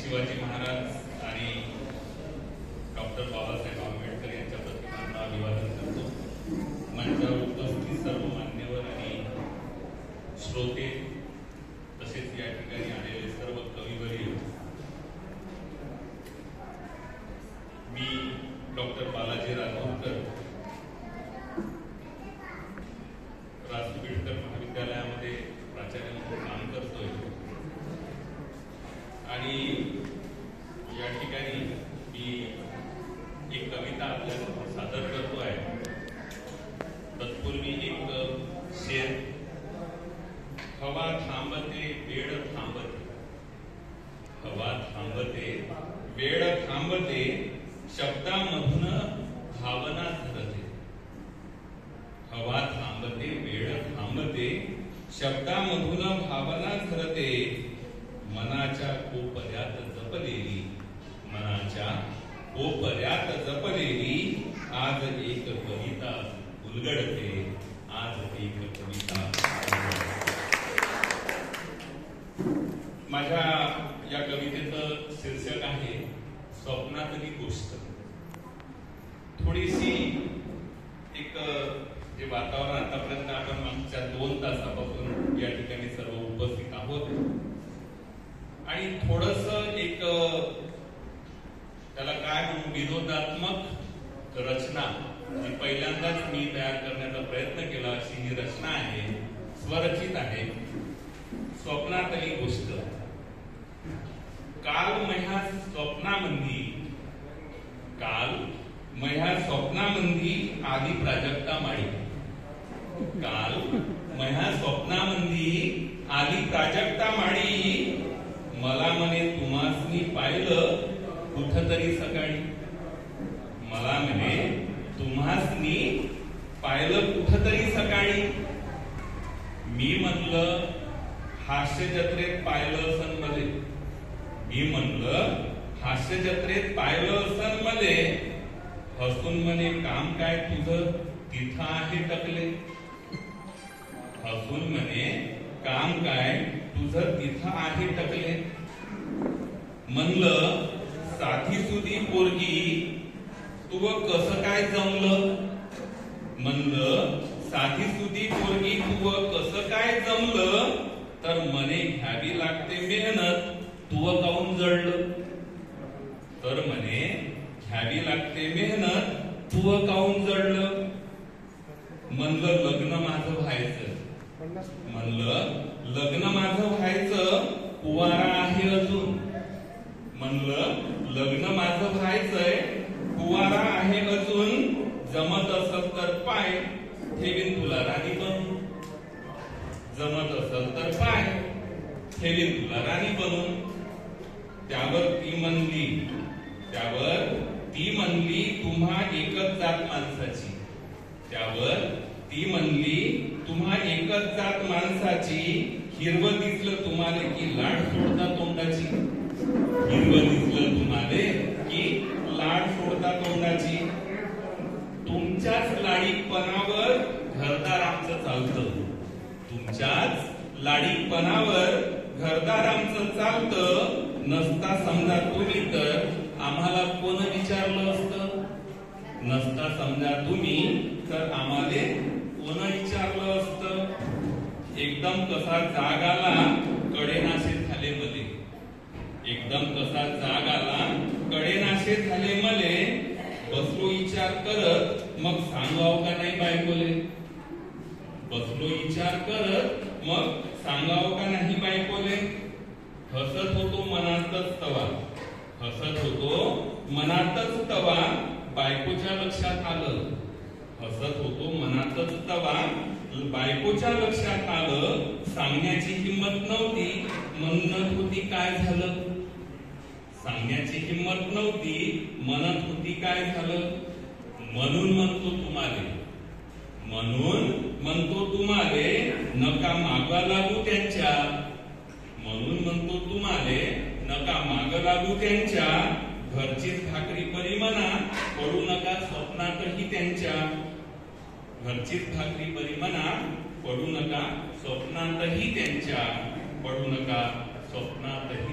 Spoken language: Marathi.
शिवाजी महाराज आणि डॉक्टर बाबासाहेब आंबेडकर यांच्या प्रतिमांना अभिवादन करतो। मंचावर उपस्थित सर्व मान्यवर आणि श्रोते तसेच या ठिकाणी आलेले सर्व कविवर्य, मी डॉक्टर बालाजी राजूरकर राजूर महाविद्यालयामध्ये प्राचार्य म्हणून काम करतोय आणि या ठिकाणी मी एक कविता आपल्याला सादर करतो आहे। तत्पूर्वी एक शेर, हवा थांबते वेळ थांबते, हवा थांबते वेळ थांबते, शब्दामधून भावना झरते, हवा थांबते वेळ थांबते, शब्दामधून भावना झरते, मनाच्या कोपऱ्यात जपलेली, मनाच्या कोपऱ्यात जपलेली आज एक कविता उलगडते, आज एक कविता। माझ्या या कवितेचं शीर्षक आहे स्वप्नातली गोष्ट। थोडीशी एक जे वातावरण आतापर्यंत आपण मागच्या 2 तासापासून या ठिकाणी सर्व उपस्थित आहोत आणि थोडस एक त्याला काय म्हणू, विनोदात्मक रचना पहिल्यांदाच मी तयार करण्याचा प्रयत्न केला। अशी ही रचना आहे, स्वरचित आहे। स्वप्नातली गोष्ट। काल मह्या स्वप्नामंदी, काल मह्या स्वप्नामंदी आली प्राजक्ता माळी, काल मह्या स्वप्नामंदी आली प्राजक्ता माळी, मला म्हणे तुम्हासनी पाहिलं कुठतरी सकाळी, मला म्हणे तुम्हासनी पाहिलं कुठतरी सकाळी, मी म्हणलं हास्य जत्रेत पाहिलं असन मध्ये, मी म्हणलं हास्य जत्रेत पाहिलं असन मध्ये, हसून म्हणे काम काय तुझं तिथं आहे टकले, हसून म्हणे काम काय तुझं तिथं आहे टकले, म्हणलं साधी सुधी पोरगी तू कसं काय जमलं, म्हणलं साधी सुधी पोरगी तू कसं काय जमलं, तर म्हणे घ्यावी लागते मेहनत तू काऊन जळलं, तर म्हणे घ्यावी लागते मेहनत तू काऊन जळलं, म्हणलं लग्न माझं व्हायचं, म्हणलं लग्न माझं व्हायचं कुवारा आहे अजून, म्हणलं लग्न माझं व्हायचंय कुवारा आहे अजून, जमत असल तर पाय ठेवीन तुला राणी बनून, जमत असल तर पाय ठेवीन तुला राणी बनून, त्यावर ती म्हणली, त्यावर ती म्हणली तुम्हा एकच जात माणसाची, त्यावर ती म्हणली तुम्हा एकच जात माणसाची, हिरवं दिसलं तुम्हाला की लाड सोडता तोंडाची, हिरवं दिसलं तुम्हाला की लाड सोडता तोंडाची, तुमच्याच लाडीपणावर घरदार आमचं चालतं, तुमच्याच लाडीपणावर घरदार आमचं चालतं, नसता समजा तुम्ही तर आम्हाला कोण विचारलं असतं, नसता समजा तुम्ही तर आम्हाला कोण विचारलं असतं, एकदम कसा जाग आला कडेनाशे झाले मले, एकदम कसा जाग आला कडेनाशे झाले मले, बसलो विचार करत मग सांगाव का नाही बायकोले, बसलो विचार करत मग सांगाव का नाही बायकोले, हसत होतो मनातच तवा, हसत होतो मनातच तवा, बायकोच्या लक्षात आलं, हसत होतो मनातच तवा, बायकोच्या लक्षात आलं, सांगण्याची हिंमत नव्हती म्हणत होती काय झालं, सांगण्याची हिंमत नव्हती म्हणत होती काय झालं, म्हणून म्हणतो तुम्हाले, म्हणून म्हणतो तुम्हाले नका मागा लागू त्यांच्या, म्हणून म्हणतो तुम्हाले नका माग लागू त्यांच्या, घरचीच भाकरी परी म्हणा पडू नका स्वप्नातही त्यांच्या, घरचीच भाकरी परी म्हणा पडू नका स्वप्नातही त्यांच्या, पडू नका स्वप्नातही